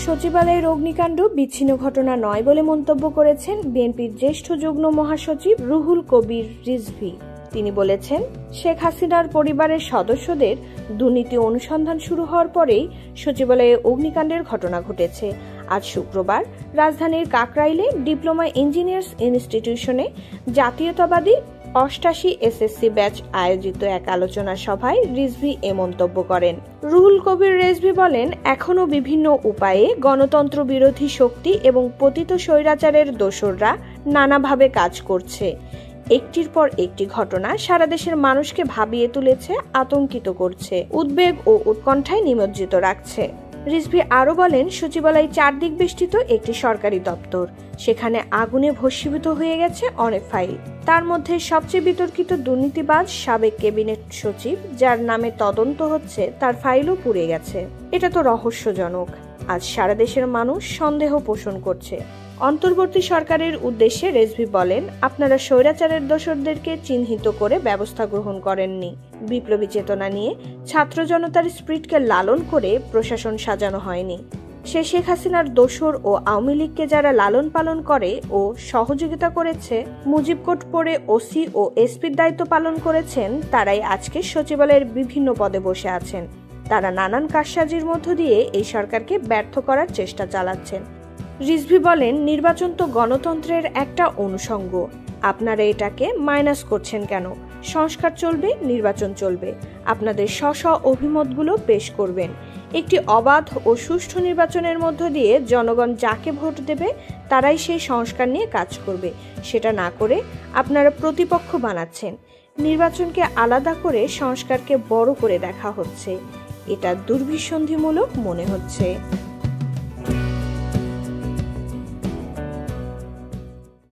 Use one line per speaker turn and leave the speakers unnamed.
সচিবালয়ের অগ্নিকাণ্ড বিচ্ছিন্ন ঘটনা নয় বলে মন্তব্য করেছেন বিএনপির জ্যেষ্ঠ যুগ্ম মহাসচিব রুহুল কবির রিজভী। তিনি বলেছেন, শেখ হাসিনার পরিবারের সদস্যদের দুর্নীতি অনুসন্ধান শুরু হওয়ার পরেই সচিবালয়ে অগ্নিকাণ্ডের ঘটনা ঘটেছে। আজ শুক্রবার রাজধানীর কাকরাইলে ডিপ্লোমা ইঞ্জিনিয়ার্স ইনস্টিটিউশনে জাতীয়তাবাদী 88 এসএসসি ব্যাচ আয়োজিত এক আলোচনা সভায় রিজভী এ মন্তব্য করেন। রুহুল কবির রিজভী বলেন, এখনও বিভিন্ন উপায়ে গণতন্ত্র বিরোধী শক্তি এবং পতিত স্বৈরাচারের দোসররা নানাভাবে কাজ করছে। একটির পর একটি ঘটনা সারা দেশের মানুষকে ভাবিয়ে তুলেছে, আতঙ্কিত করছে, উদ্বেগ ও উৎকণ্ঠায় নিমজ্জিত রাখছে। রিজভী আরও বলেন, সচিবালয় চারদিক বেষ্টিত একটি সরকারি দপ্তর। সেখানে আগুনে ভস্মীভূত হয়ে গেছে অনেক ফাইল। তার মধ্যে সবচেয়ে বিতর্কিত দুর্নীতিবাজ সাবেক ক্যাবিনেট সচিব, যার নামে তদন্ত হচ্ছে, তার ফাইলও পুড়ে গেছে। এটা তো রহস্যজনক। আজ সারা দেশের মানুষ সন্দেহ পোষণ করছে। অন্তর্বর্তী সরকারের উদ্দেশ্যে রিজভী বলেন, আপনারা স্বৈরাচারের দোসরদেরকে চিহ্নিত করে ব্যবস্থা গ্রহণ করেননি। বিপ্লবী চেতনা নিয়ে ছাত্র জনতার স্পিরিটকে লালন করে প্রশাসন সাজানো হয়নি। শেখ হাসিনার দোসর ও আওয়ামী লীগকে যারা লালন পালন করে ও সহযোগিতা করেছে, মুজিব কোড পরে ওসি ও এসপির দায়িত্ব পালন করেছেন, তারাই আজকে সচিবালয়ের বিভিন্ন পদে বসে আছেন। তারা নানান কারসাজির মধ্য দিয়ে এই সরকারকে ব্যর্থ করার চেষ্টা চালাচ্ছেন। রিজভী বলেন, নির্বাচন তো গণতন্ত্রের একটা অনুষঙ্গ। আপনারা এটাকে মাইনাস করছেন কেন? সংস্কার চলবে, নির্বাচন চলবে। আপনাদের স্ব অভিমতগুলো পেশ করবেন। একটি অবাধ ও সুষ্ঠু নির্বাচনের মধ্য দিয়ে জনগণ যাকে ভোট দেবে তারাই সেই সংস্কার নিয়ে কাজ করবে। সেটা না করে আপনারা প্রতিপক্ষ বানাচ্ছেন। নির্বাচনকে আলাদা করে সংস্কারকে বড় করে দেখা হচ্ছে। এটা দুর্বিসন্ধিমূলক মনে হচ্ছে।